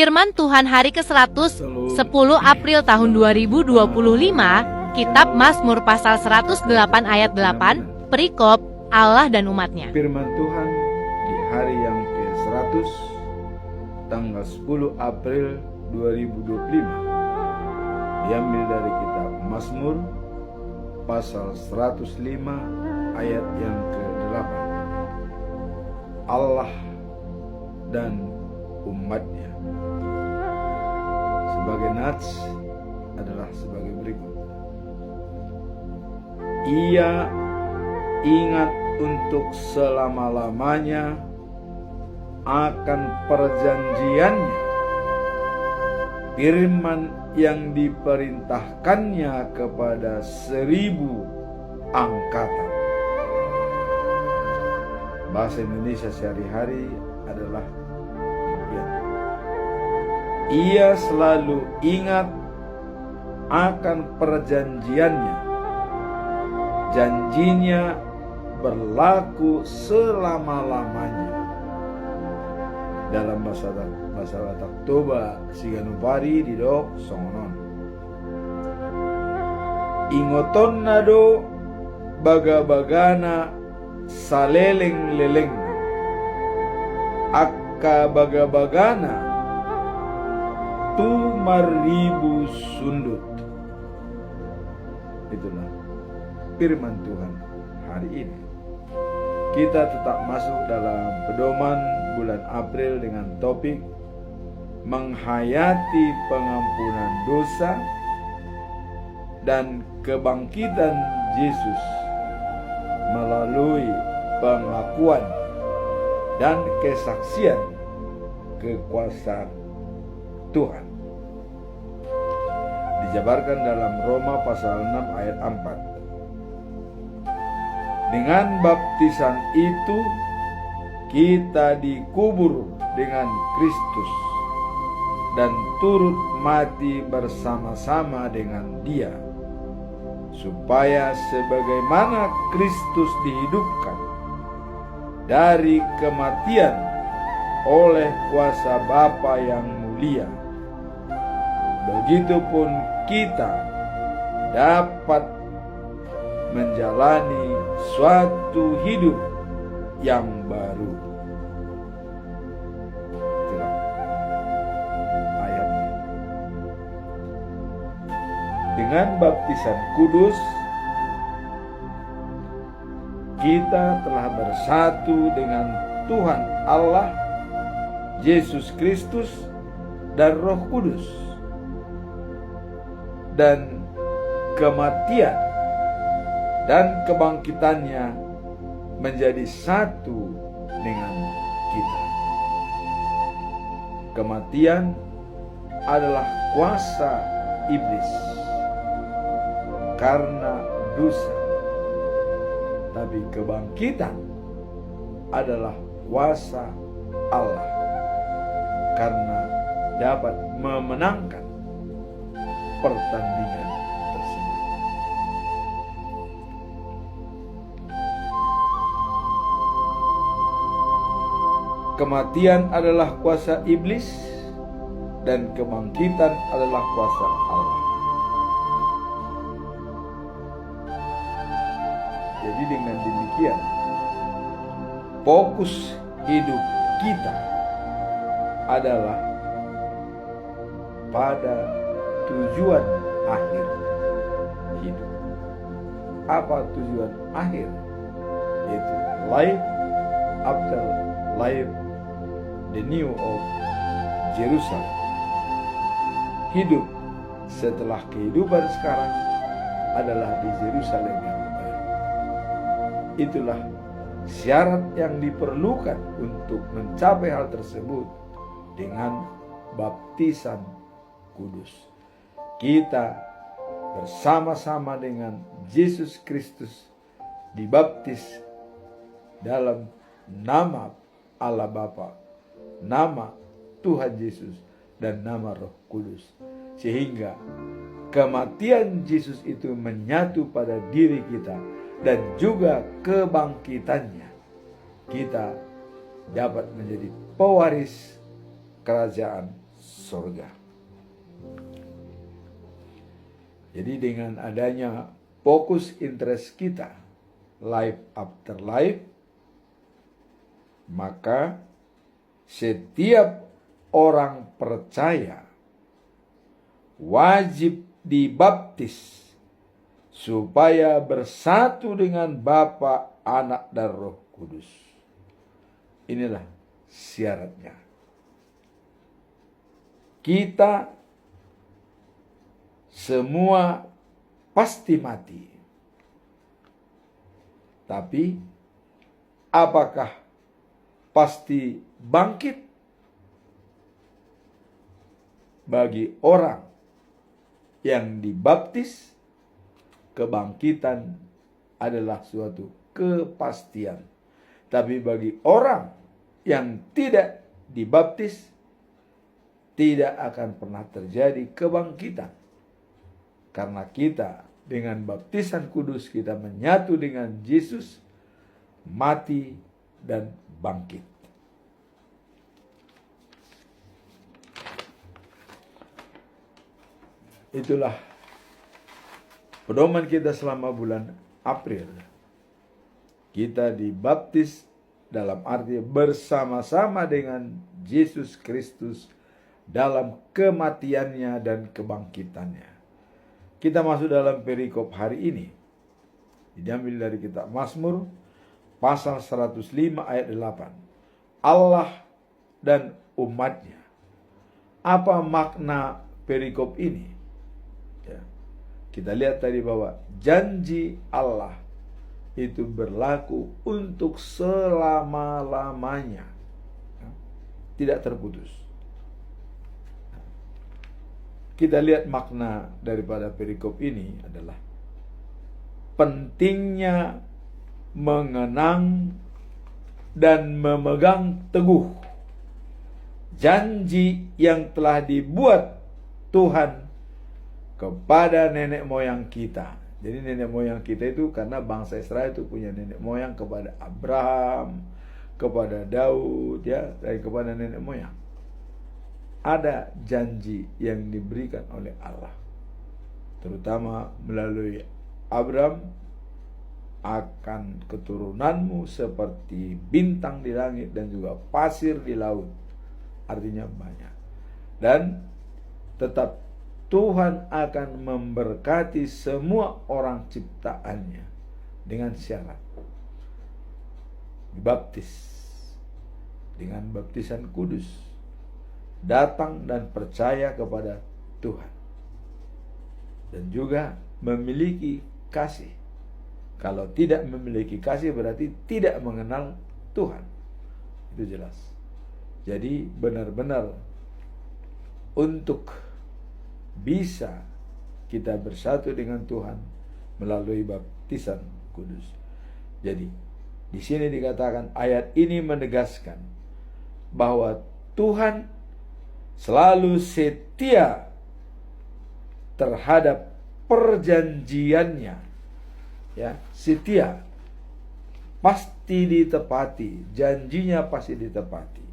Firman Tuhan hari ke-100, 10 April tahun 2025, Kitab Mazmur pasal 108 ayat 8, perikop Allah dan umatnya. Firman Tuhan di hari yang ke-100, tanggal 10 April 2025, diambil dari kitab Mazmur pasal 105 ayat yang ke-8. Allah dan umatnya. Sebagai nats adalah sebagai berikut. Ia ingat untuk selama-lamanya akan perjanjiannya, firman yang diperintahkannya kepada 1000 angkatan. Bahasa Indonesia sehari-hari adalah demikian. Ia selalu ingat akan perjanjiannya. Janjinya berlaku selama-lamanya. Dalam bahasa Batak Toba Siganupari di dok songonon. Ingoton nado baga-bagana saleleng-leleng, akka baga-bagana tu maribu sundut. Itulah firman Tuhan hari ini. Kita tetap masuk dalam pedoman bulan April dengan topik menghayati pengampunan dosa dan kebangkitan Yesus melalui pengakuan dan kesaksian kekuasaan Tuhan. Dijabarkan dalam Roma pasal 6 ayat 4. Dengan baptisan itu kita dikubur dengan Kristus dan turut mati bersama-sama dengan Dia, supaya sebagaimana Kristus dihidupkan dari kematian oleh kuasa Bapa yang mulia, begitupun kita dapat menjalani suatu hidup yang baru. Itulah ayatnya. Dengan baptisan kudus, kita telah bersatu dengan Tuhan Allah, Yesus Kristus, dan Roh Kudus. Dan kematian dan kebangkitannya menjadi satu dengan kita. Kematian adalah kuasa iblis karena dosa, tapi kebangkitan adalah kuasa Allah karena dapat memenangkan pertandingan tersebut. Kematian adalah kuasa iblis dan kebangkitan adalah kuasa Allah. Jadi dengan demikian, fokus hidup kita adalah pada tujuan akhir hidup. Apa tujuan akhir? Yaitu life after life, the new of Jerusalem. Hidup setelah kehidupan sekarang adalah di Yerusalem yang baru. Itulah syarat yang diperlukan untuk mencapai hal tersebut dengan baptisan kudus. Kita bersama-sama dengan Yesus Kristus dibaptis dalam nama Allah Bapa, nama Tuhan Yesus, dan nama Roh Kudus. Sehingga kematian Yesus itu menyatu pada diri kita dan juga kebangkitannya. Kita dapat menjadi pewaris kerajaan sorga. Jadi dengan adanya fokus interest kita, life after life, maka setiap orang percaya wajib dibaptis supaya bersatu dengan Bapa, Anak, dan Roh Kudus. Inilah syaratnya. Kita semua pasti mati. Tapi apakah pasti bangkit? Bagi orang yang dibaptis, kebangkitan adalah suatu kepastian. Tapi bagi orang yang tidak dibaptis, tidak akan pernah terjadi kebangkitan. Karena kita dengan baptisan kudus, kita menyatu dengan Yesus, mati dan bangkit. Itulah pedoman kita selama bulan April. Kita dibaptis dalam arti bersama-sama dengan Yesus Kristus dalam kematiannya dan kebangkitannya. Kita masuk dalam perikop hari ini. Diambil dari kitab Mazmur pasal 105 ayat 8. Allah dan umatnya. Apa makna perikop ini? Ya. Kita lihat tadi bahwa janji Allah itu berlaku untuk selama-lamanya. Ya. Tidak terputus. Kita lihat makna daripada perikop ini adalah pentingnya mengenang dan memegang teguh janji yang telah dibuat Tuhan kepada nenek moyang kita. Jadi nenek moyang kita itu karena bangsa Israel itu punya nenek moyang kepada Abraham, kepada Daud, ya, dan kepada nenek moyang. Ada janji yang diberikan oleh Allah, terutama melalui Abraham, akan keturunanmu seperti bintang di langit dan juga pasir di laut. Artinya banyak. Dan tetap Tuhan akan memberkati semua orang ciptaannya dengan syarat dibaptis dengan baptisan kudus, datang dan percaya kepada Tuhan, dan juga memiliki kasih. Kalau tidak memiliki kasih berarti tidak mengenal Tuhan. Itu jelas. Jadi benar-benar untuk bisa kita bersatu dengan Tuhan melalui baptisan kudus. Jadi di sini dikatakan, ayat ini menegaskan bahwa Tuhan selalu setia terhadap perjanjiannya, ya, setia, pasti ditepati, janjinya pasti ditepati,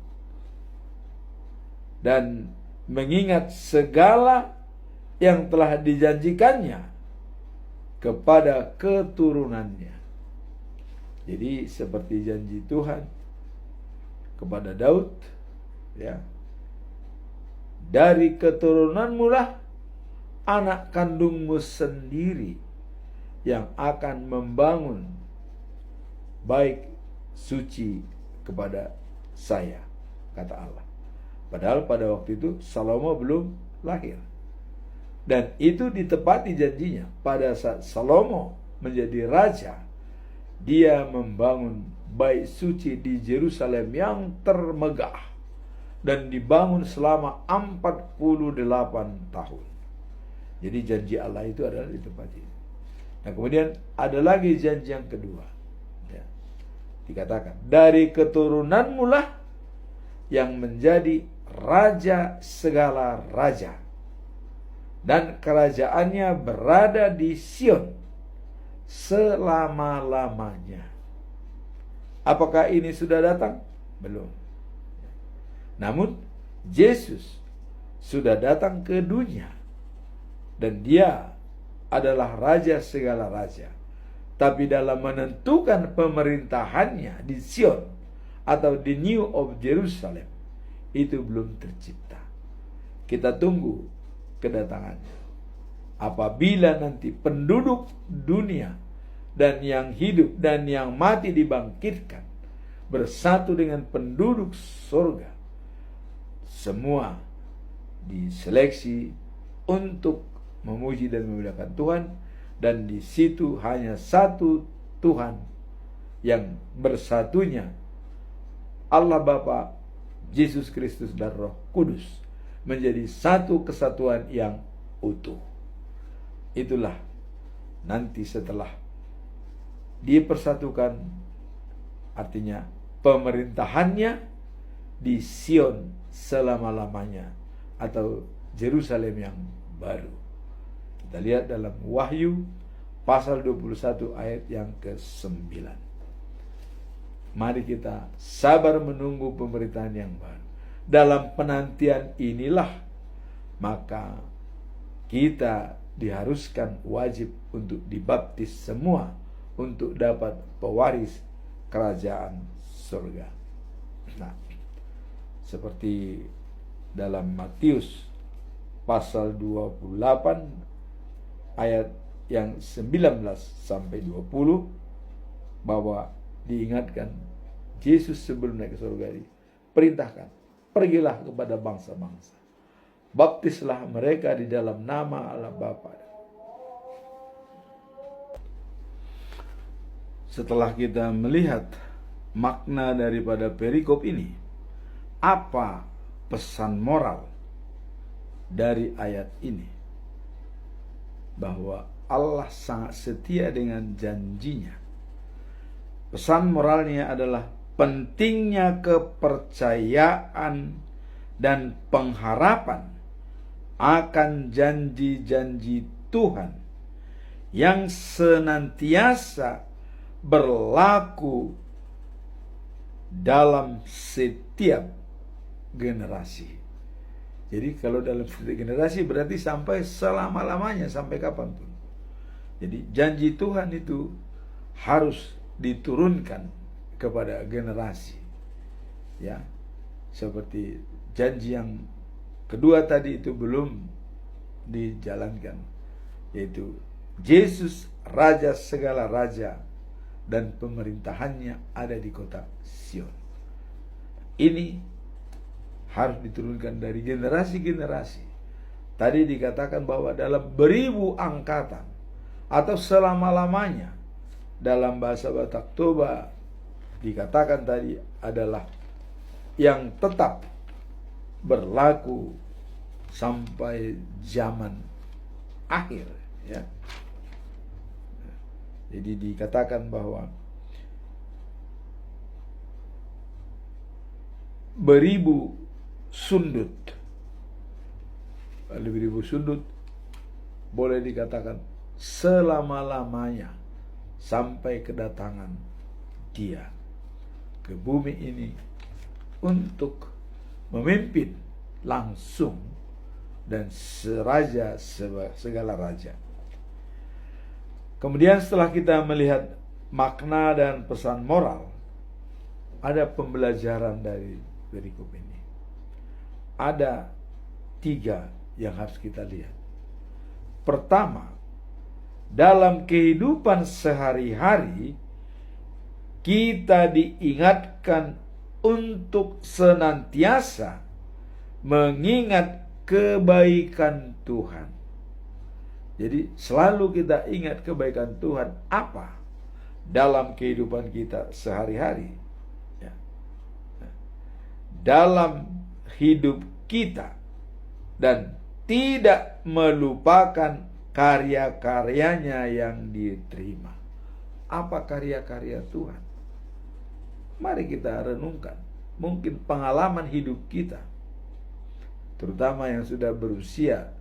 dan mengingat segala yang telah dijanjikannya kepada keturunannya. Jadi seperti janji Tuhan kepada Daud, ya, dari keturunanmu lah anak kandungmu sendiri yang akan membangun baik suci kepada saya, kata Allah. Padahal pada waktu itu Salomo belum lahir. Dan itu ditepati janjinya. Pada saat Salomo menjadi raja, dia membangun bait suci di Yerusalem yang termegah dan dibangun selama 48 tahun. Jadi janji Allah itu adalah ditepati. Nah, kemudian ada lagi janji yang kedua, ya. Dikatakan, dari keturunanmu lah yang menjadi raja segala raja, dan kerajaannya berada di Sion selama-lamanya. Apakah ini sudah datang? Belum. Namun Yesus sudah datang ke dunia, dan dia adalah raja segala raja. Tapi dalam menentukan pemerintahannya di Sion atau di New of Jerusalem, itu belum tercipta. Kita tunggu kedatangannya. Apabila nanti penduduk dunia dan yang hidup dan yang mati dibangkitkan bersatu dengan penduduk surga, semua diseleksi untuk memuji dan memuliakan Tuhan, dan di situ hanya satu Tuhan yang bersatunya Allah Bapa, Yesus Kristus dan Roh Kudus menjadi satu kesatuan yang utuh. Itulah nanti setelah dipersatukan, artinya pemerintahannya di Sion selama-lamanya atau Yerusalem yang baru. Kita lihat dalam Wahyu pasal 21 ayat yang ke-9. Mari kita sabar menunggu pemerintahan yang baru. Dalam penantian inilah maka kita diharuskan wajib untuk dibaptis semua untuk dapat pewaris kerajaan surga. Nah, seperti dalam Matius pasal 28 ayat yang 19 sampai 20, bahwa diingatkan Yesus sebelum naik ke surga perintahkan, pergilah kepada bangsa-bangsa, baptislah mereka di dalam nama Allah Bapa. Setelah kita melihat makna daripada perikop ini, apa pesan moral dari ayat ini? Bahwa Allah sangat setia dengan janjinya. Pesan moralnya adalah pentingnya kepercayaan dan pengharapan akan janji-janji Tuhan yang senantiasa berlaku dalam setiap generasi. Jadi kalau dalam setiap generasi berarti sampai selama-lamanya, sampai kapanpun. Jadi janji Tuhan itu harus diturunkan kepada generasi. Ya, seperti janji yang kedua tadi itu belum dijalankan, yaitu Yesus Raja segala raja dan pemerintahannya ada di kota Sion. Ini harus diturunkan dari generasi-generasi. Tadi dikatakan bahwa dalam beribu angkatan atau selama-lamanya, dalam bahasa Batak Toba dikatakan tadi adalah yang tetap berlaku sampai zaman akhir, ya. Jadi dikatakan bahwa beribu sundut boleh dikatakan selama-lamanya sampai kedatangan Dia ke bumi ini untuk memimpin langsung dan seraja segala raja. Kemudian setelah kita melihat makna dan pesan moral, ada pembelajaran dari perikop ini. Ada 3 yang harus kita lihat. Pertama, dalam kehidupan sehari-hari kita diingatkan untuk senantiasa mengingat kebaikan Tuhan. Jadi selalu kita ingat kebaikan Tuhan apa dalam kehidupan kita sehari-hari, ya. Dalam hidup kita, dan tidak melupakan karya-karyanya yang diterima. Apa karya-karya Tuhan? Mari kita renungkan. Mungkin pengalaman hidup kita, terutama yang sudah berusia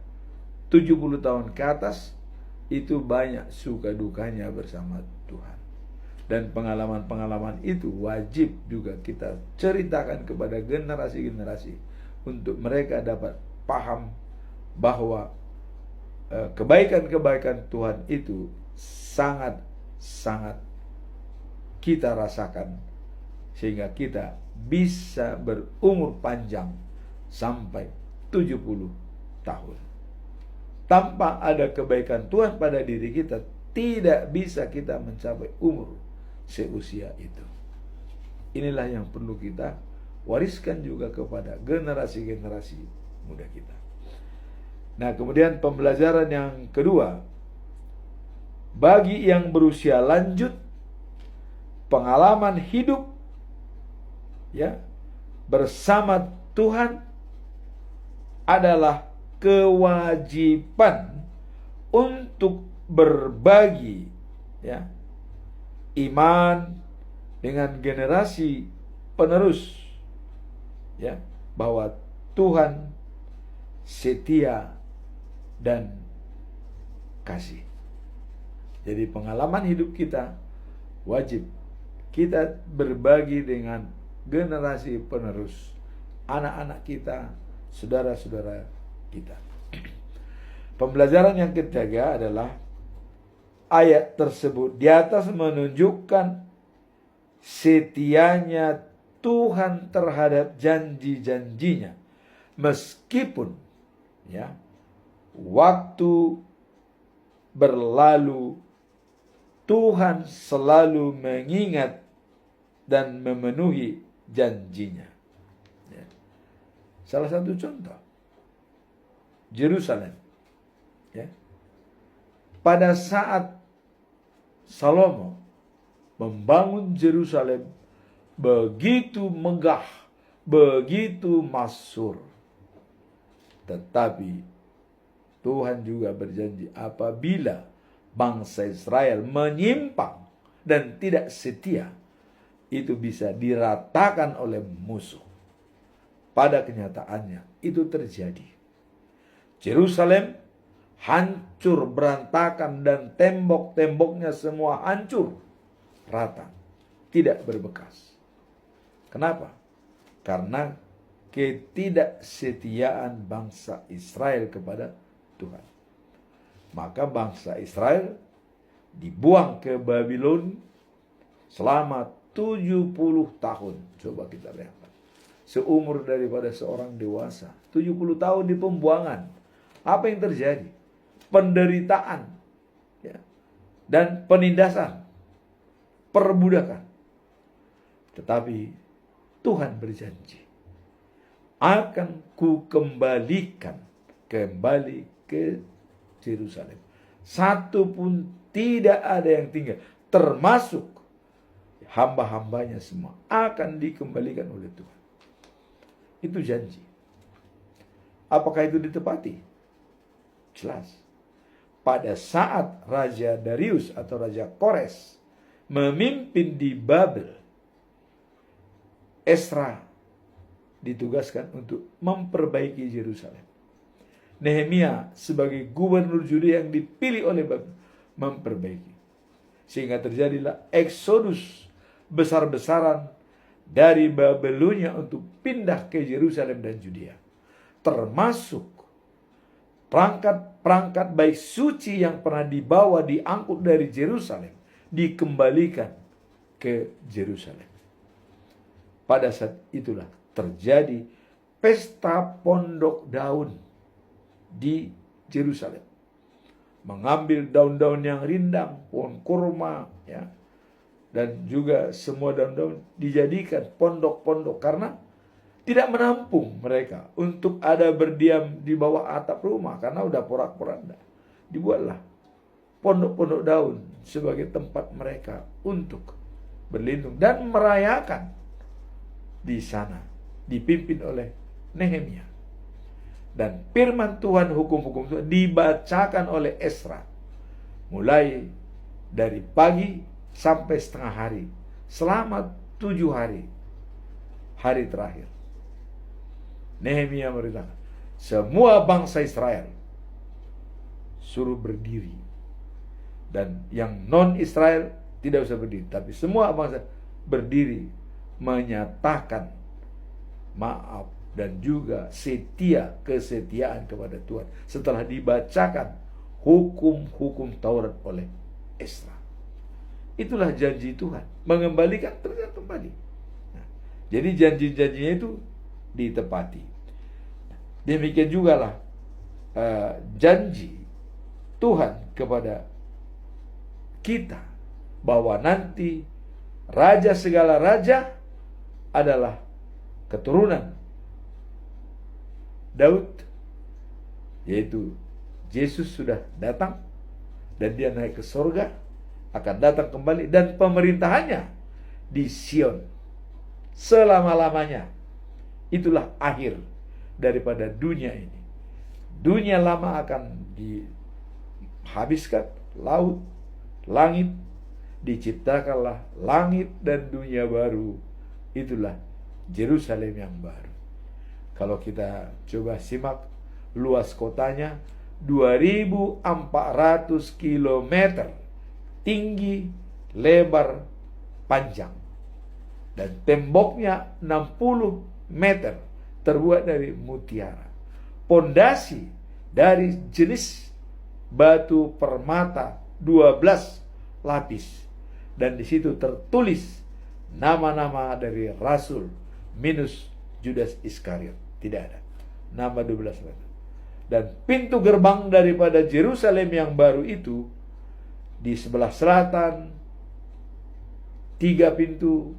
70 tahun ke atas, itu banyak suka dukanya bersama Tuhan. Dan pengalaman-pengalaman itu wajib juga kita ceritakan kepada generasi-generasi untuk mereka dapat paham bahwa kebaikan-kebaikan Tuhan itu sangat-sangat kita rasakan, sehingga kita bisa berumur panjang sampai 70 tahun. Tanpa ada kebaikan Tuhan pada diri kita, tidak bisa kita mencapai umur seusia itu. Inilah yang perlu kita wariskan juga kepada generasi-generasi muda kita. Nah, kemudian pembelajaran yang kedua, bagi yang berusia lanjut, pengalaman hidup ya bersama Tuhan adalah kewajiban untuk berbagi ya iman dengan generasi penerus, ya, bahwa Tuhan setia dan kasih. Jadi pengalaman hidup kita wajib kita berbagi dengan generasi penerus, anak-anak kita, saudara-saudara kita. Pembelajaran yang ketiga adalah ayat tersebut di atas menunjukkan setianya Tuhan terhadap janji-janjinya, meskipun ya waktu berlalu, Tuhan selalu mengingat dan memenuhi janjinya. Ya. Salah satu contoh, Yerusalem. Ya. Pada saat Salomo membangun Yerusalem, begitu megah, begitu masyhur. Tetapi Tuhan juga berjanji apabila bangsa Israel menyimpang dan tidak setia, itu bisa diratakan oleh musuh. Pada kenyataannya itu terjadi. Yerusalem hancur berantakan dan tembok-temboknya semua hancur rata, tidak berbekas. Kenapa? Karena ketidaksetiaan bangsa Israel kepada Tuhan. Maka bangsa Israel dibuang ke Babylon selama 70 tahun. Coba kita lihat. Seumur daripada seorang dewasa. 70 tahun di pembuangan. Apa yang terjadi? Penderitaan. Ya, dan penindasan. Perbudakan. Tetapi Tuhan berjanji, akan ku kembalikan kembali ke Yerusalem. Satu pun tidak ada yang tinggal, termasuk hamba-hambanya semua akan dikembalikan oleh Tuhan. Itu janji. Apakah itu ditepati? Jelas. Pada saat Raja Darius atau Raja Kores memimpin di Babel, Esra ditugaskan untuk memperbaiki Yerusalem. Nehemia sebagai gubernur Yudea yang dipilih oleh Babel memperbaiki. Sehingga terjadilah eksodus besar-besaran dari Babelonia untuk pindah ke Yerusalem dan Yudea. Termasuk perangkat-perangkat baik suci yang pernah dibawa diangkut dari Yerusalem dikembalikan ke Yerusalem. Pada saat itulah terjadi pesta pondok daun di Yerusalem. Mengambil daun-daun yang rindang, pohon kurma, ya, dan juga semua daun-daun dijadikan pondok-pondok karena tidak menampung mereka untuk ada berdiam di bawah atap rumah karena udah porak-poranda. Dibuatlah pondok-pondok daun sebagai tempat mereka untuk berlindung dan merayakan di sana, dipimpin oleh Nehemia. Dan firman Tuhan, hukum-hukum Tuhan dibacakan oleh Esra mulai dari pagi sampai setengah hari, selama 7 hari, hari terakhir. Nehemia merintahkan semua bangsa Israel suruh berdiri, dan yang non-Israel tidak usah berdiri, tapi semua bangsa berdiri menyatakan maaf, dan juga kesetiaan kepada Tuhan setelah dibacakan hukum-hukum Taurat oleh Esra. Itulah janji Tuhan, mengembalikan ternyata kembali. Nah, jadi janji-janjinya itu ditepati. Demikian juga lah janji Tuhan kepada kita bahwa nanti raja segala raja adalah keturunan Daud, yaitu Yesus sudah datang dan dia naik ke surga, akan datang kembali, dan pemerintahannya di Sion selama-lamanya. Itulah akhir daripada dunia ini. Dunia lama akan dihabiskan, laut, langit, diciptakanlah langit dan dunia baru. Itulah Yerusalem yang baru. Kalau kita coba simak luas kotanya, 2.400 km tinggi, lebar, panjang, dan temboknya 60 meter terbuat dari mutiara. Pondasi dari jenis batu permata 12 lapis, dan di situ tertulis nama-nama dari rasul minus Judas Iskariot. Tidak ada nama 12 rasul. Dan pintu gerbang daripada Yerusalem yang baru itu di sebelah selatan 3 pintu,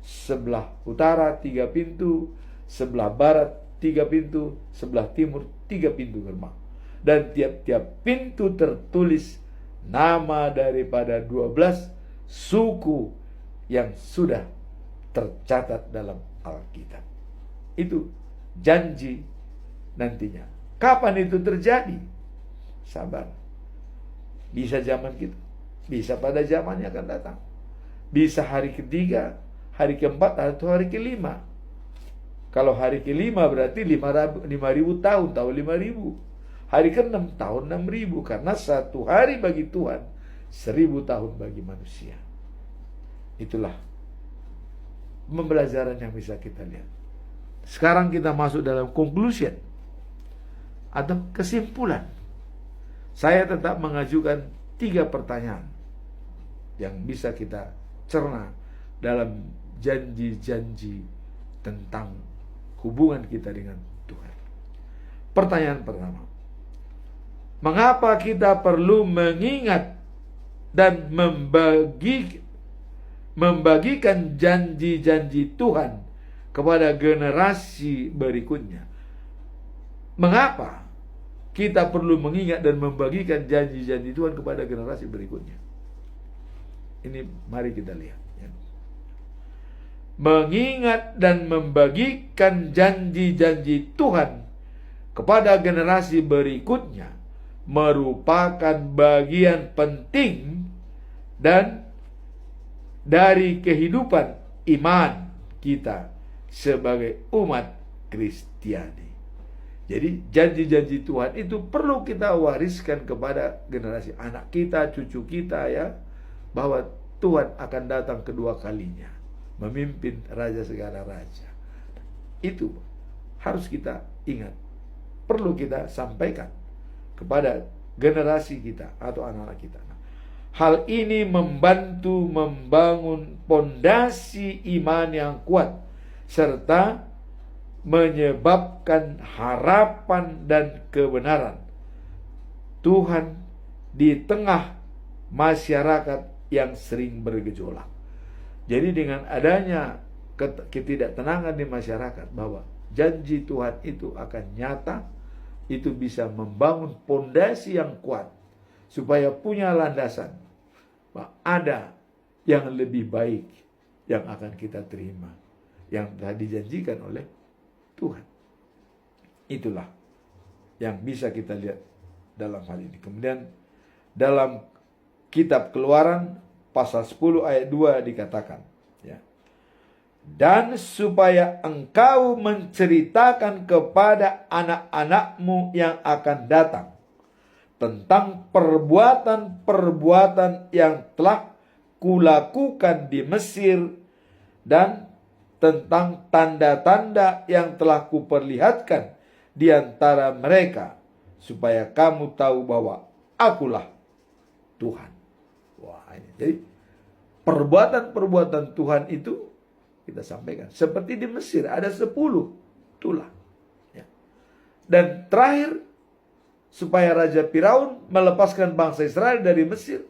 sebelah utara 3 pintu, sebelah barat 3 pintu, sebelah timur 3 pintu gerbang. Dan tiap-tiap pintu tertulis nama daripada 12 suku yang sudah tercatat dalam Alkitab. Itu janji nantinya. Kapan itu terjadi? Sabar. Bisa zaman kita, bisa pada zamannya akan datang. Bisa hari ketiga, hari keempat, atau hari kelima. Kalau hari kelima berarti 5.000 tahun 5.000. Hari ke-6 tahun 6.000. Karena satu hari bagi Tuhan 1.000 tahun bagi manusia. Itulah pembelajaran yang bisa kita lihat. Sekarang kita masuk dalam conclusion atau kesimpulan. Saya tetap mengajukan 3 pertanyaan yang bisa kita cerna dalam janji-janji tentang hubungan kita dengan Tuhan. Pertanyaan pertama, mengapa kita perlu mengingat dan membagikan janji-janji Tuhan kepada generasi berikutnya? Mengapa kita perlu mengingat dan membagikan janji-janji Tuhan kepada generasi berikutnya? Ini mari kita lihat. Mengingat dan membagikan janji-janji Tuhan kepada generasi berikutnya merupakan bagian penting dan dari kehidupan iman kita sebagai umat Kristiani. Jadi janji-janji Tuhan itu perlu kita wariskan kepada generasi anak kita, cucu kita, ya, bahwa Tuhan akan datang kedua kalinya memimpin raja segala raja. Itu harus kita ingat, perlu kita sampaikan kepada generasi kita atau anak-anak kita. Hal ini membantu membangun pondasi iman yang kuat serta menyebabkan harapan dan kebenaran Tuhan di tengah masyarakat yang sering bergejolak. Jadi dengan adanya ketidaktenangan di masyarakat bahwa janji Tuhan itu akan nyata, itu bisa membangun pondasi yang kuat supaya punya landasan bahwa ada yang lebih baik yang akan kita terima, yang telah dijanjikan oleh Tuhan. Itulah yang bisa kita lihat dalam hal ini. Kemudian dalam kitab Keluaran pasal 10 ayat 2 dikatakan, ya, dan supaya engkau menceritakan kepada anak-anakmu yang akan datang tentang perbuatan-perbuatan yang telah kulakukan di Mesir dan tentang tanda-tanda yang telah kuperlihatkan di antara mereka, supaya kamu tahu bahwa akulah Tuhan. Wah, ini. Jadi perbuatan-perbuatan Tuhan itu kita sampaikan. Seperti di Mesir ada 10 tulah. Ya. Dan terakhir, supaya Raja Firaun melepaskan bangsa Israel dari Mesir.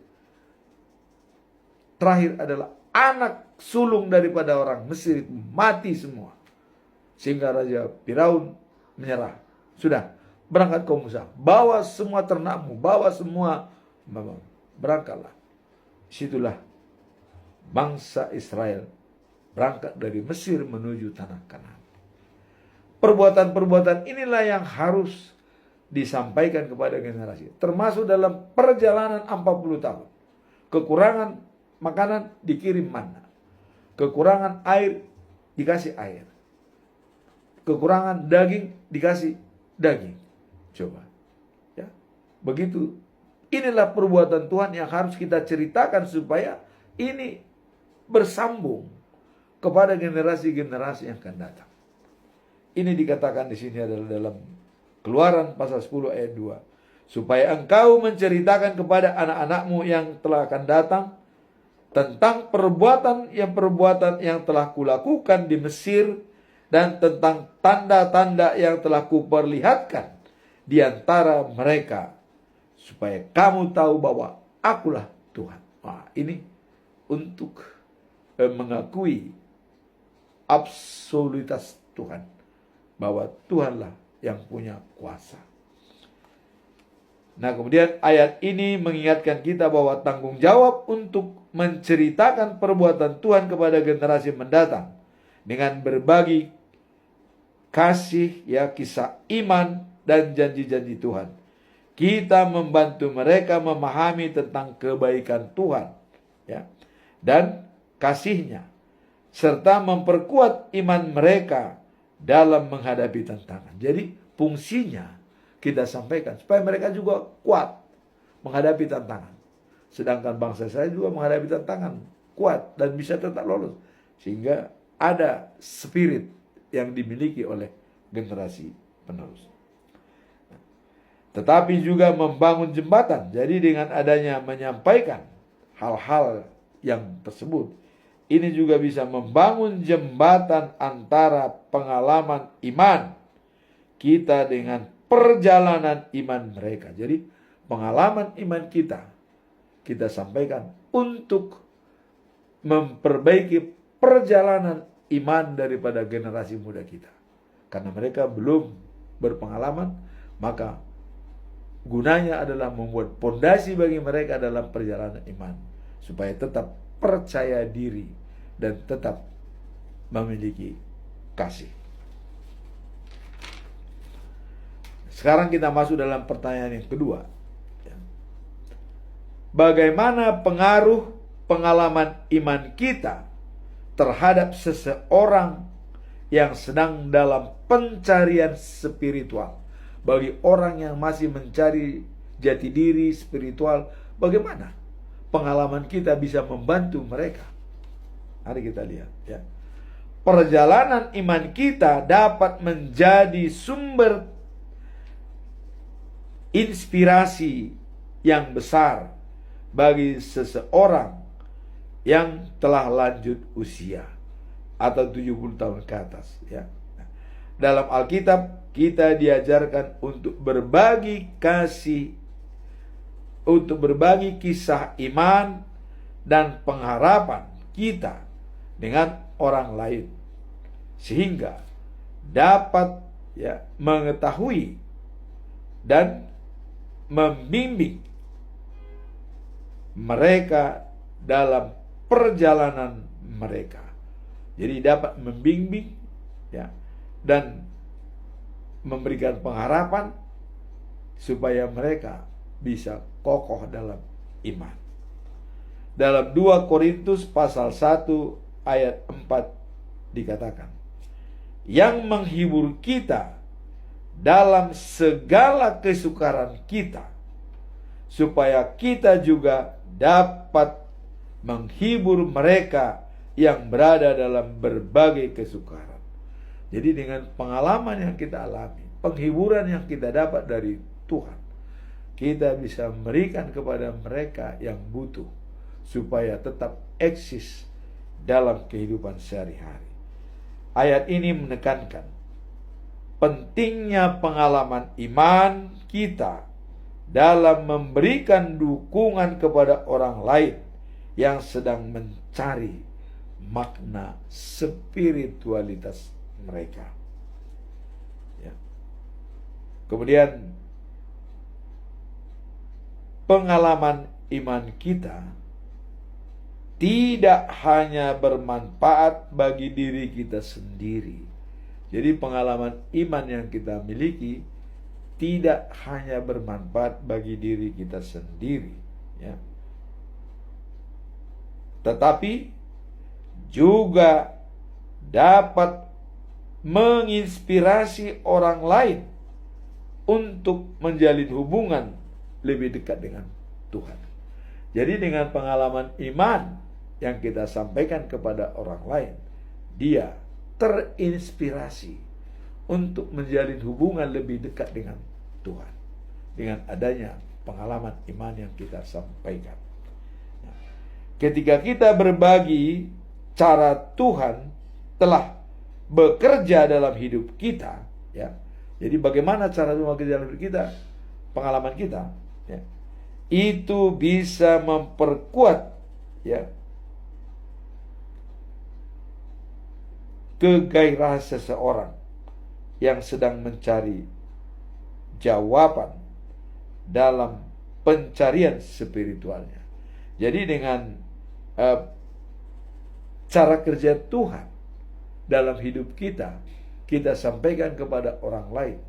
Terakhir adalah anak sulung daripada orang Mesir itu mati semua. Sehingga Raja Firaun menyerah. Sudah, berangkat kau Musa. Bawa semua ternakmu, bawa semua. Berangkatlah. Situlah bangsa Israel berangkat dari Mesir menuju tanah Kanaan. Perbuatan-perbuatan inilah yang harus disampaikan kepada generasi. Termasuk dalam perjalanan 40 tahun. Kekurangan makanan dikirim manna. Kekurangan air dikasih air. Kekurangan daging dikasih daging. Coba. Ya. Begitu. Inilah perbuatan Tuhan yang harus kita ceritakan supaya ini bersambung kepada generasi-generasi yang akan datang. Ini dikatakan di sini adalah dalam Keluaran pasal 10 ayat 2. Supaya engkau menceritakan kepada anak-anakmu yang telah akan datang tentang perbuatan yang telah kulakukan di Mesir dan tentang tanda-tanda yang telah kuperlihatkan di antara mereka, supaya kamu tahu bahwa akulah Tuhan. Nah, ini untuk mengakui absolutitas Tuhan, bahwa Tuhanlah yang punya kuasa. Nah, kemudian ayat ini mengingatkan kita bahwa tanggung jawab untuk menceritakan perbuatan Tuhan kepada generasi mendatang dengan berbagi kasih, ya, kisah iman dan janji-janji Tuhan. Kita membantu mereka memahami tentang kebaikan Tuhan, ya, dan kasih-Nya, serta memperkuat iman mereka dalam menghadapi tantangan. Jadi fungsinya kita sampaikan supaya mereka juga kuat menghadapi tantangan. Sedangkan bangsa saya juga menghadapi tantangan kuat dan bisa tetap lolos. Sehingga ada spirit yang dimiliki oleh generasi penerus. Tetapi juga membangun jembatan. Jadi dengan adanya menyampaikan hal-hal yang tersebut, ini juga bisa membangun jembatan antara pengalaman iman kita dengan perjalanan iman mereka. Jadi pengalaman iman kita sampaikan untuk memperbaiki perjalanan iman daripada generasi muda kita. Karena mereka belum berpengalaman, maka gunanya adalah membuat pondasi bagi mereka dalam perjalanan iman, supaya tetap percaya diri dan tetap memiliki kasih. Sekarang kita masuk dalam pertanyaan yang kedua. Bagaimana pengaruh pengalaman iman kita terhadap seseorang yang sedang dalam pencarian spiritual? Bagi orang yang masih mencari jati diri spiritual, bagaimana pengalaman kita bisa membantu mereka? Mari kita lihat, ya. Perjalanan iman kita dapat menjadi sumber inspirasi yang besar bagi seseorang yang telah lanjut usia atau 70 tahun ke atas, ya. Dalam Alkitab kita diajarkan untuk berbagi kasih, untuk berbagi kisah iman dan pengharapan kita dengan orang lain, sehingga dapat, ya, mengetahui dan membimbing mereka dalam perjalanan mereka. Jadi dapat membimbing, ya, dan memberikan pengharapan supaya mereka bisa kokoh dalam iman. Dalam 2 Korintus pasal 1 ayat 4 dikatakan, yang menghibur kita dalam segala kesukaran kita, supaya kita juga dapat menghibur mereka yang berada dalam berbagai kesukaran. Jadi dengan pengalaman yang kita alami, penghiburan yang kita dapat dari Tuhan, kita bisa memberikan kepada mereka yang butuh supaya tetap eksis dalam kehidupan sehari-hari. Ayat ini menekankan pentingnya pengalaman iman kita dalam memberikan dukungan kepada orang lain yang sedang mencari makna spiritualitas mereka. Ya. Kemudian pengalaman iman kita tidak hanya bermanfaat bagi diri kita sendiri. Jadi pengalaman iman yang kita miliki tidak hanya bermanfaat bagi diri kita sendiri, ya, tetapi juga dapat menginspirasi orang lain untuk menjalin hubungan lebih dekat dengan Tuhan. Jadi dengan pengalaman iman yang kita sampaikan kepada orang lain, dia terinspirasi untuk menjalin hubungan lebih dekat dengan Tuhan dengan adanya pengalaman iman yang kita sampaikan. Nah, ketika kita berbagi cara Tuhan telah bekerja dalam hidup kita, ya. Jadi bagaimana cara Tuhan bekerja dalam hidup kita? Pengalaman kita, ya. Itu bisa memperkuat, ya, kegairahan seseorang yang sedang mencari jawaban dalam pencarian spiritualnya. Jadi dengan cara kerja Tuhan dalam hidup kita, kita sampaikan kepada orang lain,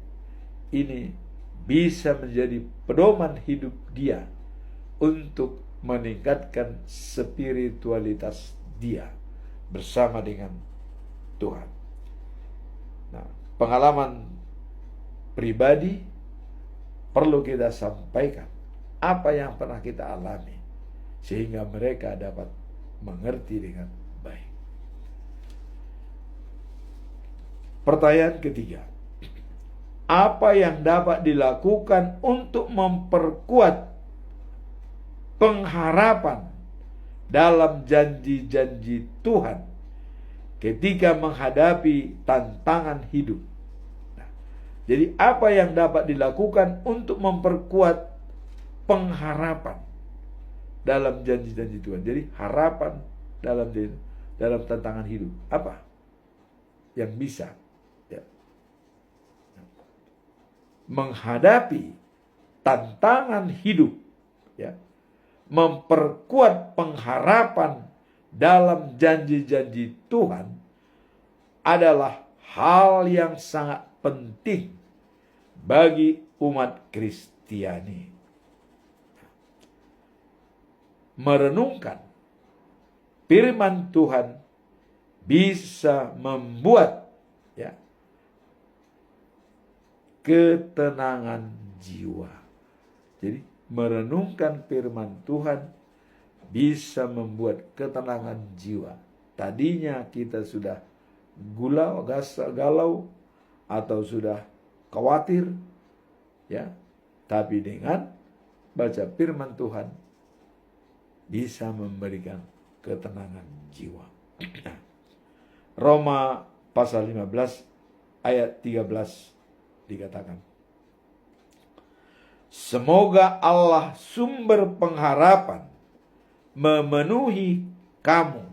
ini bisa menjadi pedoman hidup dia untuk meningkatkan spiritualitas dia bersama dengan Tuhan. Nah, pengalaman pribadi perlu kita sampaikan apa yang pernah kita alami sehingga mereka dapat mengerti dengan baik. Pertanyaan ketiga, apa yang dapat dilakukan untuk memperkuat pengharapan dalam janji-janji Tuhan ketika menghadapi tantangan hidup? Nah, jadi apa yang dapat dilakukan untuk memperkuat pengharapan dalam janji-janji Tuhan? Jadi harapan dalam tantangan hidup apa yang bisa, ya, menghadapi tantangan hidup, ya, memperkuat pengharapan dalam janji-janji Tuhan adalah hal yang sangat penting bagi umat Kristiani. Merenungkan firman Tuhan bisa membuat, ya, ketenangan jiwa. Jadi merenungkan firman Tuhan bisa membuat ketenangan jiwa. Tadinya kita sudah galau atau sudah khawatir, ya, tapi dengan baca firman Tuhan bisa memberikan ketenangan jiwa. Roma pasal 15 ayat 13 dikatakan, semoga Allah sumber pengharapan memenuhi kamu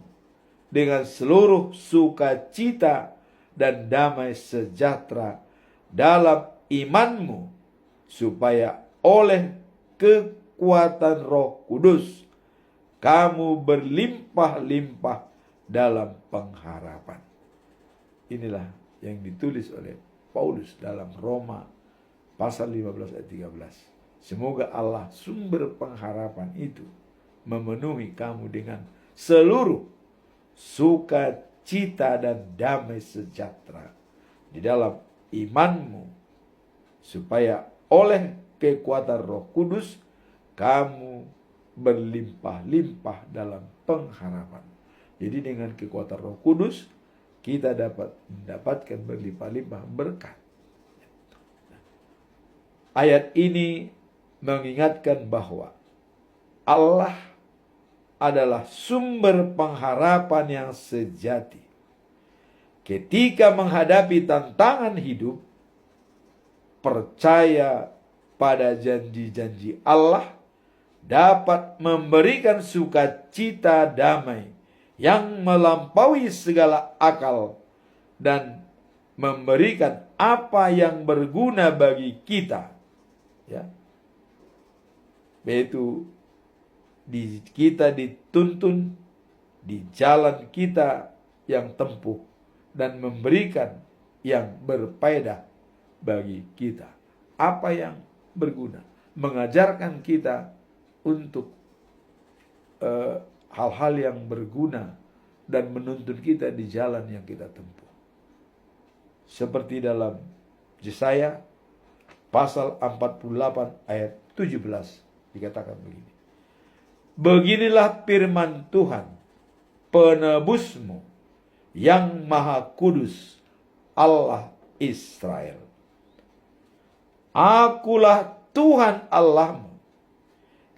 dengan seluruh sukacita dan damai sejahtera dalam imanmu, supaya oleh kekuatan Roh Kudus kamu berlimpah-limpah dalam pengharapan. Inilah yang ditulis oleh Paulus dalam Roma pasal 15 ayat 13. Semoga Allah sumber pengharapan itu memenuhi kamu dengan seluruh sukacita dan damai sejahtera di dalam imanmu, supaya oleh kekuatan Roh Kudus kamu berlimpah-limpah dalam pengharapan. Jadi dengan kekuatan Roh Kudus kita dapat mendapatkan berlimpah-limpah berkat. Ayat ini mengingatkan bahwa Allah adalah sumber pengharapan yang sejati. Ketika menghadapi tantangan hidup, percaya pada janji-janji Allah dapat memberikan sukacita damai yang melampaui segala akal dan memberikan apa yang berguna bagi kita. Ya, yaitu kita dituntun di jalan kita yang tempuh dan memberikan yang berfaedah bagi kita. Apa yang berguna, mengajarkan kita untuk hal-hal yang berguna dan menuntun kita di jalan yang kita tempuh. Seperti dalam Yesaya pasal 48 ayat 17 dikatakan begini. Beginilah firman Tuhan, penebusmu yang maha kudus, Allah Israel. Akulah Tuhan Allahmu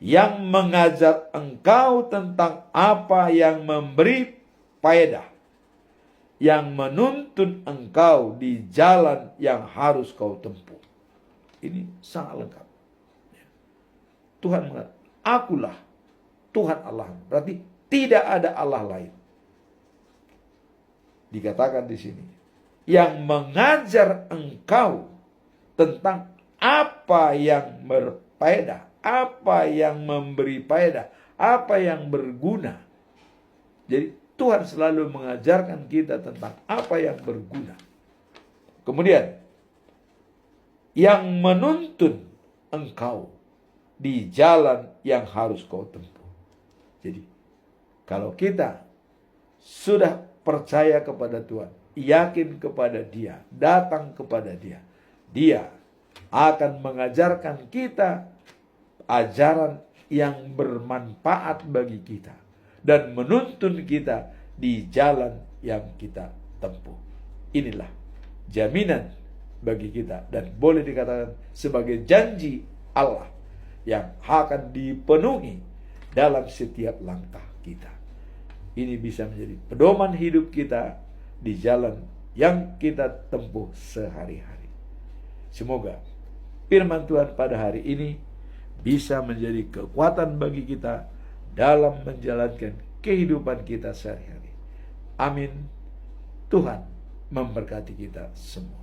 yang mengajar engkau tentang apa yang memberi faedah, yang menuntun engkau di jalan yang harus kau tempuh. Ini sangat lengkap. Tuhan mengatakan, akulah Tuhan Allahmu. Berarti tidak ada Allah lain. Dikatakan di sini, yang mengajar engkau tentang apa yang berfaedah, apa yang memberi faedah, apa yang berguna. Jadi Tuhan selalu mengajarkan kita tentang apa yang berguna. Kemudian, yang menuntun engkau di jalan yang harus kau tempuh. Jadi, kalau kita sudah percaya kepada Tuhan, yakin kepada Dia, datang kepada Dia, Dia akan mengajarkan kita ajaran yang bermanfaat bagi kita dan menuntun kita di jalan yang kita tempuh. Inilah jaminan bagi kita dan boleh dikatakan sebagai janji Allah yang akan dipenuhi dalam setiap langkah kita. Ini bisa menjadi pedoman hidup kita di jalan yang kita tempuh sehari-hari. Semoga firman Tuhan pada hari ini bisa menjadi kekuatan bagi kita dalam menjalankan kehidupan kita sehari-hari. Amin. Tuhan memberkati kita semua.